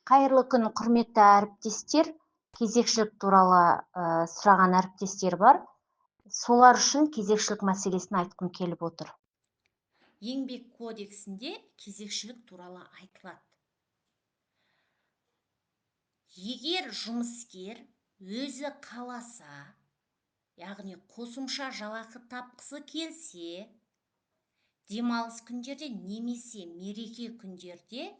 Қайырлы күн, құрметті әріптестер. Кезекшілік туралы сұраған әріптестер бар. Солар үшін кезекшілік мәселесін айтқым келіп отыр. Еңбек кодексінде кезекшілік туралы айтылады. Егер жұмыскер өзі қаласа, яғни қосымша жалақы тапқысы келсе, демалыс күндерде немесе мереке күндерде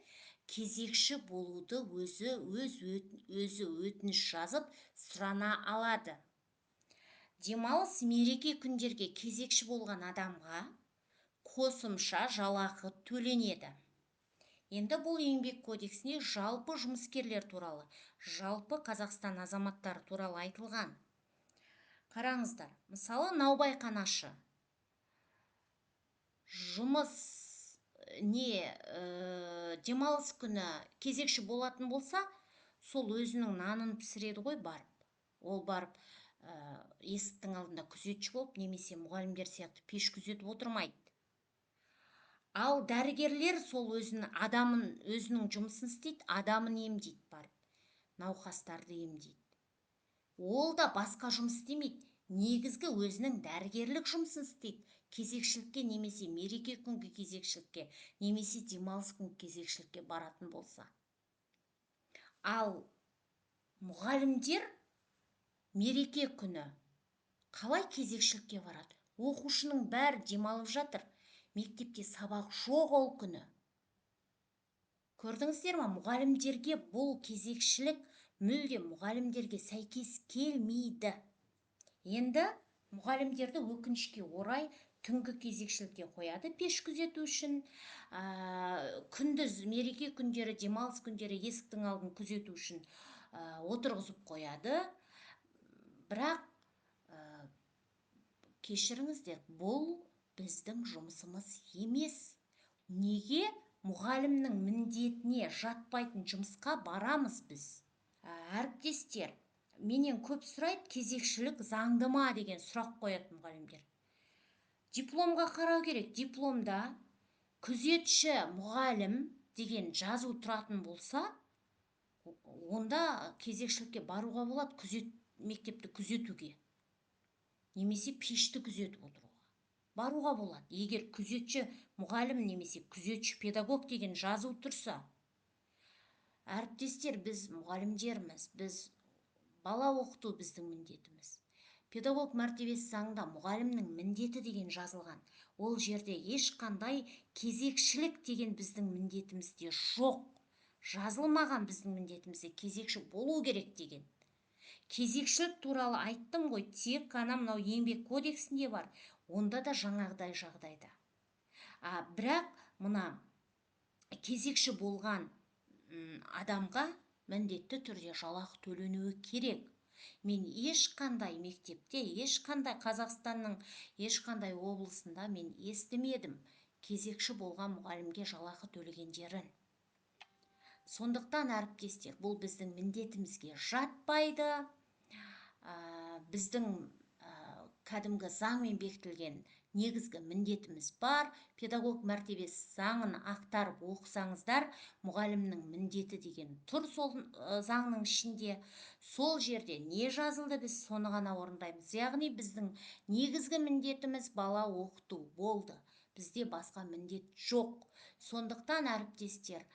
кезекші болуды өзі өтініш жазып сұрана алады. Демалыс мереке күндерге кезекші болған адамға қосымша жалақы төленеді. Енді бұл еңбек кодексіне жалпы жұмыскерлер туралы, жалпы Қазақстан азаматтары туралы айтылған. Қараңыздар, мысалы наубайханашы демалыс күні кезекші болатын болса, сол өзінің нанын пісіреді ғой барып. Ол барып есіктің алдында күзетші болып, немесе мұғалімдер сияқты пеш күзетіп отырмайды. Ал дәрігерлер сол өзінің жұмысын істейді, адамын емдейді барып, науқастарды емдейді. Ол да басқа жұмыс істемейді, негізгі өзінің дәрігерлік жұмысын істейді. Кезекшілікке немесе мереке күнгі кезекшілікке, немесе демалыс күнгі кезекшілікке баратын болса. Ал мұғалімдер мереке күні қалай кезекшілікке барады? Оқушының бәрі демалып жатыр. Мектепте сабақ жоқ ол күні. Көрдіңіздер ма? Мұғалімдерге бұл кезекшілік мүлде мұғалімдерге сәйкес келмейді. Енді мұғалімдерді өкінішке орай түнгі кезекшілікке қояды пеш күзету үшін, күндіз мереке күндері, демалыс күндері есіктің алдын күзету үшін отырғызып қояды. Бірақ кешіріңіздер, бұл біздің жұмысымыз емес. Неге мұғалімнің міндетіне жатпайтын жұмысқа барамыз біз? Әріптестер, менен көп сұрайды, кезекшілік заңды ма деген сұрақ қояды мұғалімдер. Дипломға қарау керек. Дипломда күзетші мұғалім деген жазу тұратын болса, онда кезекшілікке баруға болады, мектепті күзетуге, немесе пешті күзетіп отыруға баруға болады. Егер күзетші мұғалім немесе күзетші педагог деген жазу тұрса, әріптестер, біз мұғалімдерміз, біз бала оқыту біздің міндетіміз. Педагог мәртебесі заңында мұғалімнің міндеті деген жазылған. Ол жерде ешқандай кезекшілік деген біздің міндетімізде жоқ. Жазылмаған біздің міндетімізде кезекші болу керек деген. Кезекшілік туралы айттым ғой, тек қана мынау еңбек кодексінде бар. Онда да жаңағыдай жағдайда. Бірақ мына кезекші болған адамға міндетті түрде жалақы төленуі керек. Мен ешқандай мектепте, ешқандай Қазақстанның ешқандай облысында мен естімедім кезекші болған мұғалімге жалақы төлегендерін. Сондықтан, әріптестер, бұл біздің міндетімізге жатпайды. Біздің кәдімгі заңмен бекітілген негізгі міндетіміз бар. Педагог мәртебесі заңын ақтарып оқысаңыздар, мұғалімнің міндеті деген тұр сол заңның ішінде. Сол жерде не жазылды, біз соны ғана орындаймыз. Яғни біздің негізгі міндетіміз бала оқыту болды. Бізде басқа міндет жоқ. Сондықтан, әріптестер,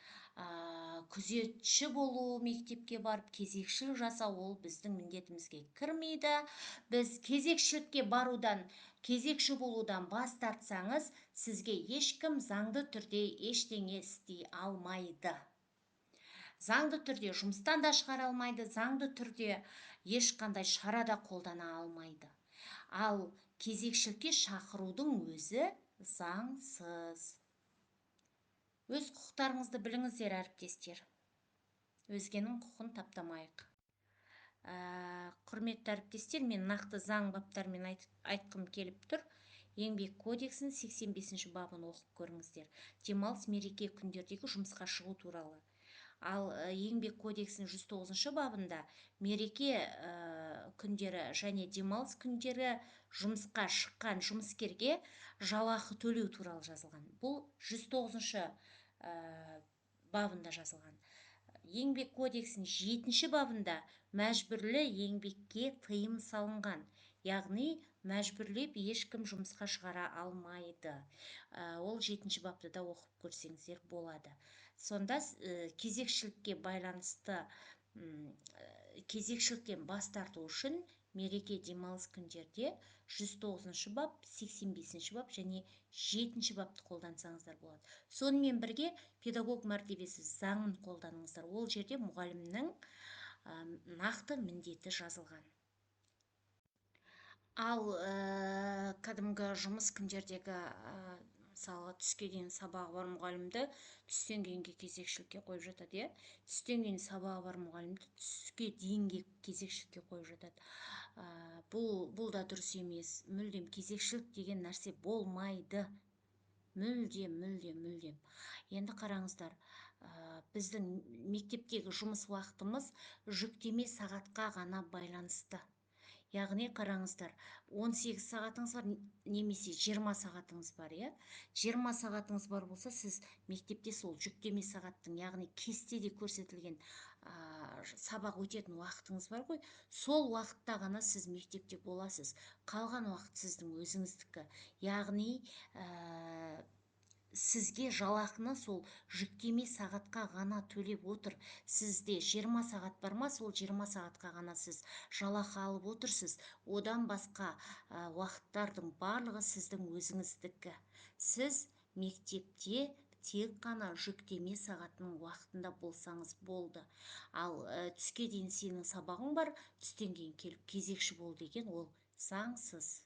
күзетші болу, мектепке барып кезекшілік жасау, ол біздің міндетімізге кірмейді. Біз кезекшілікке барудан, кезекші болудан бас тартсаңыз, сізге ешкім заңды түрде ештеңе істей алмайды. Заңды түрде жұмыстан да шығара алмайды, заңды түрде ешқандай шара да қолдана алмайды. Ал кезекшілікке шақырудың өзі заңсыз. Өз құқықтарыңызды біліңіздер, әріптестер. Өзгенің құқын таптамайық. Құрметті әріптестер, мен нақты заң баптарымен айтқым келіп тұр. Еңбек кодексінің 85-ші бабын оқып көріңіздер. Демалыс мереке күндердегі жұмысқа шығу туралы. Ал еңбек кодексінің 109-шы бабында мереке күндері және демалыс күндері жұмысқа шыққан жұмыскерге жалақы төлеу туралы жазылған. Бұл 109-шы бабында жазылған. еңбек кодексінің 7-ші бабында мәжбүрлі еңбекке тыйым салынған, яғни мәжбүрлеп ешкім жұмысқа шығара алмайды. Ол 7-ші бапты да оқып көрсеңіздер болады. Сонда кезекшілікке байланысты кезекшіліктен бас тарту үшін мереке демалыс күндерде 109-шы бап, 85-ші бап және 7-ші бапты қолдансаңыздар болады. Сонымен бірге педагог мәртебесі заңын қолданыңыздар. Ол жерде мұғалімнің нақты міндеті жазылған. Ал кәдімгі жұмыс күндердегі мысалы түске дейін сабағы бар мұғалімді түстен кейінге кезекшілікке қойып жатады, түстен кейін сабағы бар мұғалімді түске дейінге кезекшілікке қойып жатады. Бұл да дұрыс емес. Мүлдем кезекшілік деген нәрсе болмайды. Мүлдем. Енді қараңыздар, біздің мектептегі жұмыс уақытымыз жүктеме сағатқа ғана байланысты. Яғни қараңыздар, 18 сағатыңыз бар немесе 20 сағатыңыз бар, 20 сағатыңыз бар болса, сіз мектепте сол жүктеме сағаттың, яғни кестеде көрсетілген сабақ өтетін уақытыңыз бар ғой, сол уақытта ғана сіз мектепте боласыз. Қалған уақыт сіздің өзіңіздікі. Яғни сізге жалақыны сол жүктеме сағатқа ғана төлеп отыр. Сізде 20 сағат бар ма, сол 20 сағатқа ғана сіз жалақы алып отырсыз. Одан басқа уақыттардың барлығы сіздің өзіңіздікі. Сіз мектепте тек қана жүктеме сағатының уақытында болсаңыз болды. Ал түске дейін сенің сабағың бар, түстен кейін келіп кезекші бол деген ол заңсыз.